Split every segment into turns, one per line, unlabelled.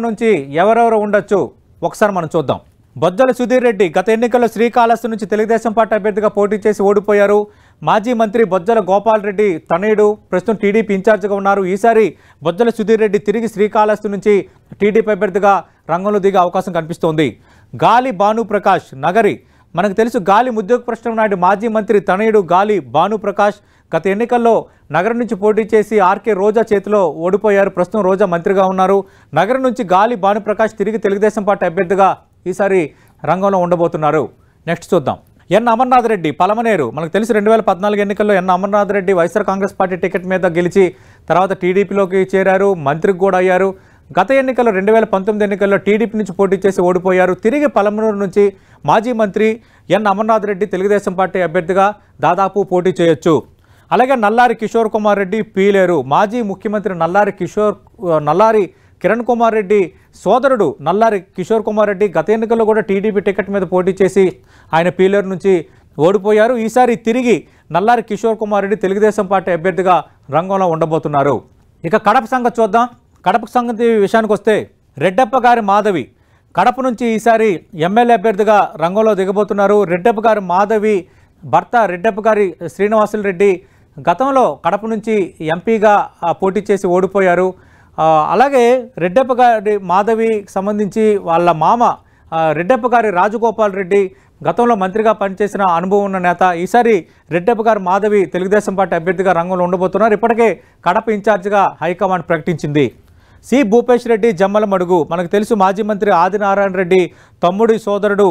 నుంచి ఎవరెవరు ఉండొచ్చు ఒకసారి మనం చూద్దాం. బొజ్జల సుధీర్ రెడ్డి గత ఎన్నికల్లో శ్రీకాళహస్తి నుంచి తెలుగుదేశం పార్టీ అభ్యర్థిగా పోటీ చేసి ఓడిపోయారు. మాజీ మంత్రి బొజ్జల గోపాల్ రెడ్డి తనయుడు ప్రస్తుతం టీడీపీ ఇన్ఛార్జిగా ఉన్నారు. ఈసారి బొజ్జల సుధీర్ రెడ్డి తిరిగి శ్రీకాళహస్తి నుంచి టీడీపీ అభ్యర్థిగా రంగంలో దిగే అవకాశం కనిపిస్తోంది. గాలి భానుప్రకాష్ నగరి, మనకు తెలుసు గాలి ముద్యోగప్రశ్న నాయుడు మాజీ మంత్రి తనయుడు గాలి భానుప్రకాష్ గత ఎన్నికల్లో నగరం నుంచి పోటీ చేసి ఆర్కే రోజా చేతిలో ఓడిపోయారు. ప్రస్తుతం రోజా మంత్రిగా ఉన్నారు. నగరం నుంచి గాలి భానుప్రకాష్ తిరిగి తెలుగుదేశం పార్టీ అభ్యర్థిగా ఈసారి రంగంలో ఉండబోతున్నారు. నెక్స్ట్ చూద్దాం. ఎన్ అమర్నాథ్ రెడ్డి పలమనేరు, మనకు తెలిసి 2014 ఎన్నికల్లో ఎన్ అమర్నాథ్ రెడ్డి వైఎస్ఆర్ కాంగ్రెస్ పార్టీ టికెట్ మీద గెలిచి తర్వాత టీడీపీలోకి చేరారు, మంత్రికి కూడా అయ్యారు. గత ఎన్నికల్లో 2019 ఎన్నికల్లో టీడీపీ నుంచి పోటీ చేసి ఓడిపోయారు. తిరిగి పలమనేరు నుంచి మాజీ మంత్రి ఎన్ అమర్నాథ్ రెడ్డి తెలుగుదేశం పార్టీ అభ్యర్థిగా దాదాపు పోటీ చేయొచ్చు. అలాగే నల్లారి కిషోర్ కుమార్ రెడ్డి పీలేరు, మాజీ ముఖ్యమంత్రి నల్లారి కిరణ్ కుమార్ రెడ్డి సోదరుడు నల్లారి కిషోర్ కుమార్ రెడ్డి గత ఎన్నికల్లో కూడా టీడీపీ టికెట్ మీద పోటీ చేసి ఆయన పీలేరు నుంచి ఓడిపోయారు. ఈసారి తిరిగి నల్లారి కిషోర్ కుమార్ రెడ్డి తెలుగుదేశం పార్టీ అభ్యర్థిగా రంగంలో ఉండబోతున్నారు. ఇక కడప సంగతి చూద్దాం. కడప సంగతి విషయానికి వస్తే రెడ్డప్ప గారి మాధవి కడప నుంచి ఈసారి ఎమ్మెల్యే అభ్యర్థిగా రంగంలో దిగబోతున్నారు. రెడ్డప్ప గారి మాధవి భర్త రెడ్డప్ప గారి శ్రీనివాసులు రెడ్డి గతంలో కడప నుంచి ఎంపీగా పోటీ చేసి ఓడిపోయారు. అలాగే రెడ్డప్ప గారి మాధవికి సంబంధించి వాళ్ళ మామ రెడ్డప్ప గారి రాజగోపాల్ రెడ్డి గతంలో మంత్రిగా పనిచేసిన అనుభవం ఉన్న నేత. ఈసారి రెడ్డప్ప గారి మాధవి తెలుగుదేశం పార్టీ అభ్యర్థిగా రంగంలో ఉండబోతున్నారు. ఇప్పటికే కడప ఇన్ఛార్జిగా హైకమాండ్ ప్రకటించింది. సి భూపేష్ రెడ్డి జమ్మలమడుగు, మనకు తెలుసు మాజీ మంత్రి ఆదినారాయణ రెడ్డి తమ్ముడి సోదరుడు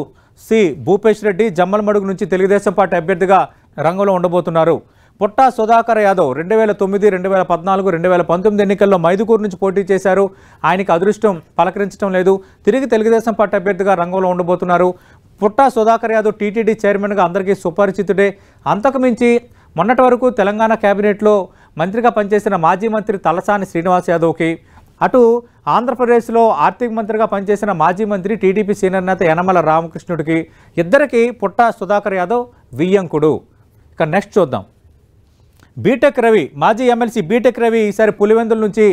సి భూపేష్ రెడ్డి జమ్మలమడుగు నుంచి తెలుగుదేశం పార్టీ అభ్యర్థిగా రంగంలో ఉండబోతున్నారు. పుట్టా సుధాకర్ యాదవ్ 2009, 2014, 2019 ఎన్నికల్లో మైదుకూరు నుంచి పోటీ చేశారు. ఆయనకి అదృష్టం పలకరించడం లేదు. తిరిగి తెలుగుదేశం పార్టీ అభ్యర్థిగా రంగంలో ఉండబోతున్నారు. పుట్టా సుధాకర్ యాదవ్ టీటీడీ చైర్మన్గా అందరికీ సుపరిచితుడే. అంతకుమించి మొన్నటి వరకు తెలంగాణ కేబినెట్లో మంత్రిగా పనిచేసిన మాజీ మంత్రి తలసాని శ్రీనివాస్ యాదవ్కి, అటు ఆంధ్రప్రదేశ్లో ఆర్థిక మంత్రిగా పనిచేసిన మాజీ మంత్రి టీడీపీ సీనియర్ నేత యనమల రామకృష్ణుడికి, ఇద్దరికి పుట్టా సుధాకర్ యాదవ్ వియ్యంకుడు. ఇక నెక్స్ట్ చూద్దాం. బీటెక్ రవి, మాజీ ఎమ్మెల్సీ బీటెక్ రవి ఈసారి పులివెందుల నుంచి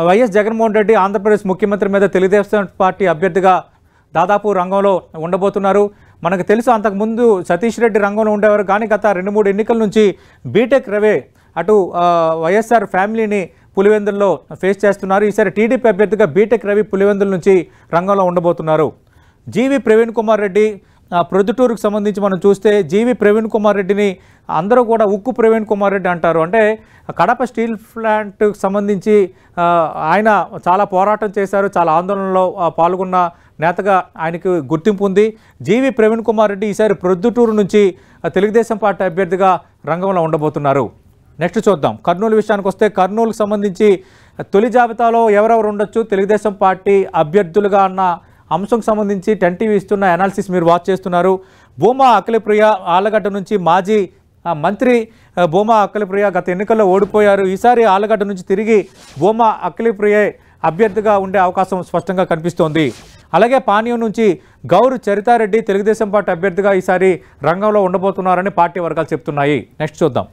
వైఎస్ జగన్మోహన్ రెడ్డి ఆంధ్రప్రదేశ్ ముఖ్యమంత్రి మీద తెలుగుదేశం పార్టీ అభ్యర్థిగా దాదాపు రంగంలో ఉండబోతున్నారు. మనకు తెలుసు అంతకుముందు సతీష్ రెడ్డి రంగంలో ఉండేవారు, కానీ గత 2-3 ఎన్నికల నుంచి బీటెక్ రవి అటు వైఎస్ఆర్ ఫ్యామిలీని పులివెందుల్లో ఫేస్ చేస్తున్నారు. ఈసారి టీడీపీ అభ్యర్థిగా బీటెక్ రవి పులివెందుల నుంచి రంగంలో ఉండబోతున్నారు. జీవి ప్రవీణ్ కుమార్ రెడ్డి ప్రొద్దుటూరుకు సంబంధించి మనం చూస్తే జీవి ప్రవీణ్ కుమార్ రెడ్డిని అందరూ కూడా ఉక్కు ప్రవీణ్ కుమార్ రెడ్డి అంటారు. అంటే కడప స్టీల్ ప్లాంట్కి సంబంధించి ఆయన చాలా పోరాటం చేశారు, చాలా ఆందోళనలో పాల్గొన్న నేతగా ఆయనకు గుర్తింపు ఉంది. జీవి ప్రవీణ్ కుమార్ రెడ్డి ఈసారి ప్రొద్దుటూరు నుంచి తెలుగుదేశం పార్టీ అభ్యర్థిగా రంగంలో ఉండబోతున్నారు. నెక్స్ట్ చూద్దాం. కర్నూలు విషయానికి వస్తే కర్నూలుకు సంబంధించి తొలి జాబితాలో ఎవరెవరు ఉండొచ్చు తెలుగుదేశం పార్టీ అభ్యర్థులుగా అన్న అంశంకు సంబంధించి 10 టీవీ ఇస్తున్న అనాలిసిస్ మీరు వాచ్ చేస్తున్నారు. భూమా అఖిలప్రియ ఆళ్లగడ్డ నుంచి మాజీ మంత్రి భూమా అఖిలప్రియ గత ఎన్నికల్లో ఓడిపోయారు. ఈసారి ఆళ్లగడ్డ నుంచి తిరిగి భూమా అఖిలప్రియ అభ్యర్థిగా ఉండే అవకాశం స్పష్టంగా కనిపిస్తోంది. అలాగే పానీయం నుంచి గౌరు చరితారెడ్డి తెలుగుదేశం పార్టీ అభ్యర్థిగా ఈసారి రంగంలో ఉండబోతున్నారని పార్టీ వర్గాలు చెప్తున్నాయి. నెక్స్ట్ చూద్దాం.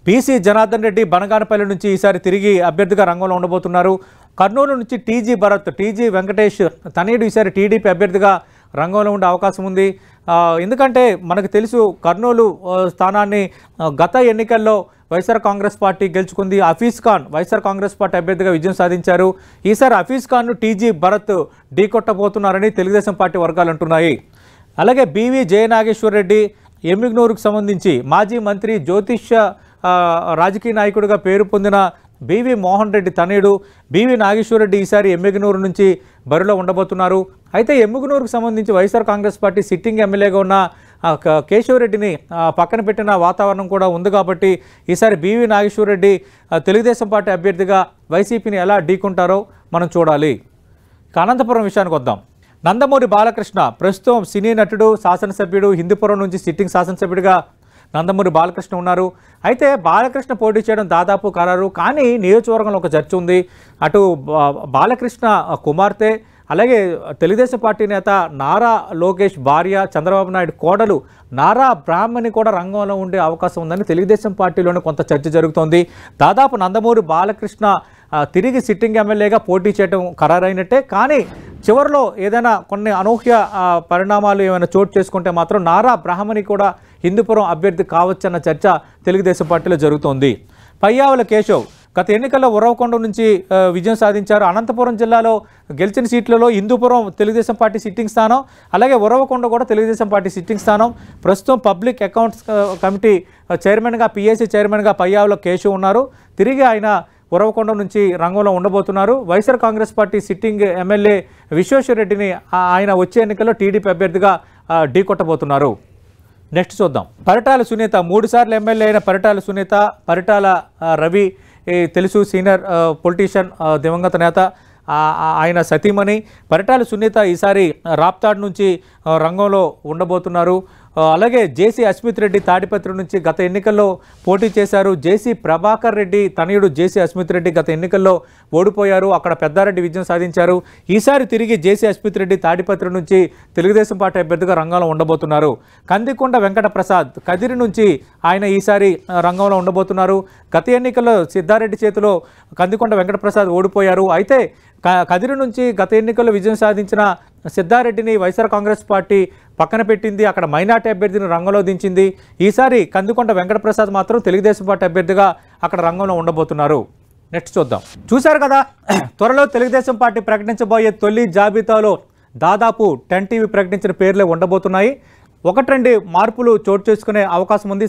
బీసీ జనార్దన్ రెడ్డి బనగానపల్లి నుంచి ఈసారి తిరిగి అభ్యర్థిగా రంగంలో ఉండబోతున్నారు. కర్నూలు నుంచి టీజీ భరత్, టీజీ వెంకటేష్ తనయుడు ఈసారి టీడీపీ అభ్యర్థిగా రంగంలో ఉండే అవకాశం ఉంది. ఎందుకంటే మనకు తెలుసు కర్నూలు స్థానాన్ని గత ఎన్నికల్లో వైఎస్ఆర్ కాంగ్రెస్ పార్టీ గెలుచుకుంది. హఫీజ్ ఖాన్ వైఎస్ఆర్ కాంగ్రెస్ పార్టీ అభ్యర్థిగా విజయం సాధించారు. ఈసారి హఫీజ్ ఖాన్ను టీజీ భరత్ ఢీకొట్టబోతున్నారని తెలుగుదేశం పార్టీ వర్గాలు అంటున్నాయి. అలాగే బీవీ జయనాగేశ్వర్ రెడ్డి ఎమ్మిగ్నూరుకు సంబంధించి మాజీ మంత్రి జ్యోతిష్య రాజకీయ నాయకుడిగా పేరు పొందిన బీవీ మోహన్ రెడ్డి తనయుడు బీవీ నాగేశ్వర రెడ్డి ఈసారి ఎమ్మిగనూరు నుంచి బరిలో ఉండబోతున్నారు. అయితే ఎమ్మిగనూరుకు సంబంధించి వైఎస్ఆర్ కాంగ్రెస్ పార్టీ సిట్టింగ్ ఎమ్మెల్యేగా ఉన్న కేశవరెడ్డిని పక్కన పెట్టిన వాతావరణం కూడా ఉంది. కాబట్టి ఈసారి బీవీ నాగేశ్వర రెడ్డి తెలుగుదేశం పార్టీ అభ్యర్థిగా వైసీపీని ఎలా ఢీకుంటారో మనం చూడాలి. అనంతపురం విషయానికి వద్దాం. నందమూరి బాలకృష్ణ ప్రస్తుతం సినీ నటుడు, శాసనసభ్యుడు, హిందూపురం నుంచి సిట్టింగ్ శాసనసభ్యుడిగా నందమూరి బాలకృష్ణ ఉన్నారు. అయితే బాలకృష్ణ పోటీ చేయడం దాదాపు ఖరారు. కానీ నియోజకవర్గంలో ఒక చర్చ ఉంది. అటు బాలకృష్ణ కుమార్తె, అలాగే తెలుగుదేశం పార్టీ నేత నారా లోకేష్ భార్య, చంద్రబాబు నాయుడు కోడలు నారా బ్రాహ్మణి కూడా రంగంలో ఉండే అవకాశం ఉందని తెలుగుదేశం పార్టీలోనే కొంత చర్చ జరుగుతోంది. దాదాపు నందమూరి బాలకృష్ణ తిరిగి సిట్టింగ్ ఎమ్మెల్యేగా పోటీ చేయడం ఖరారైనట్టే. కానీ చివరిలో ఏదైనా కొన్ని అనూహ్య పరిణామాలు ఏమైనా చోటు చేసుకుంటే మాత్రం నారా బ్రాహ్మణి కూడా హిందూపురం అభ్యర్థి కావచ్చన్న చర్చ తెలుగుదేశం పార్టీలో జరుగుతోంది. పయ్యావుల కేశవ్ గత ఎన్నికల్లో ఉరవకొండ నుంచి విజయం సాధించారు. అనంతపురం జిల్లాలో గెలిచిన సీట్లలో హిందూపురం తెలుగుదేశం పార్టీ సిట్టింగ్ స్థానం, అలాగే ఉరవకొండ కూడా తెలుగుదేశం పార్టీ సిట్టింగ్ స్థానం. ప్రస్తుతం పబ్లిక్ అకౌంట్స్ కమిటీ చైర్మన్గా, పిఎస్సి చైర్మన్గా పయ్యావుల కేశవ్ ఉన్నారు. తిరిగి ఆయన ఉరవకొండ నుంచి రంగంలో ఉండబోతున్నారు. YSR Congress party sitting MLA Vishweshwara రెడ్డిని ఆయన వచ్చే ఎన్నికల్లో టీడీపీ అభ్యర్థిగా ఢీకొట్టబోతున్నారు. నెక్స్ట్ చూద్దాం. పరిటాల సునీత 3 సార్లు ఎమ్మెల్యే అయిన పరిటాల సునీత, పరిటాల రవి తెలుసు, సీనియర్ పొలిటీషియన్, దివంగత నేత, ఆయన సతీమణి పరిటాల సునీత ఈసారి రాప్తాడ్ నుంచి రంగంలో ఉండబోతున్నారు. అలాగే జేసీ అస్మిత్ రెడ్డి తాడిపత్రి నుంచి గత ఎన్నికల్లో పోటీ చేశారు. జేసీ ప్రభాకర్ రెడ్డి తనయుడు జేసీ అస్మిత్ రెడ్డి గత ఎన్నికల్లో ఓడిపోయారు. అక్కడ పెద్దారెడ్డి విజయం సాధించారు. ఈసారి తిరిగి జేసీ అస్మిత్ రెడ్డి తాడిపత్రి నుంచి తెలుగుదేశం పార్టీ అభ్యర్థిగా రంగంలో ఉండబోతున్నారు. కందికొండ వెంకట ప్రసాద్ కదిరి నుంచి ఆయన ఈసారి రంగంలో ఉండబోతున్నారు. గత ఎన్నికల్లో సిద్ధారెడ్డి చేతిలో కందికొండ వెంకట ప్రసాద్ ఓడిపోయారు. అయితే కదిరి నుంచి గత ఎన్నికల్లో విజయం సాధించిన సిద్ధారెడ్డిని వైఎస్ఆర్ కాంగ్రెస్ పార్టీ పక్కన పెట్టింది. అక్కడ మైనార్టీ అభ్యర్థిని రంగంలో దించింది. ఈసారి కందికొండ వెంకటప్రసాద్ మాత్రం తెలుగుదేశం పార్టీ అభ్యర్థిగా అక్కడ రంగంలో ఉండబోతున్నారు. నెక్స్ట్ చూద్దాం. చూశారు కదా, త్వరలో తెలుగుదేశం పార్టీ ప్రకటించబోయే తొలి జాబితాలో దాదాపు 10 టీవీ ప్రకటించిన పేర్లే ఉండబోతున్నాయి. 1-2 మార్పులు చోటు చేసుకునే అవకాశం ఉంది.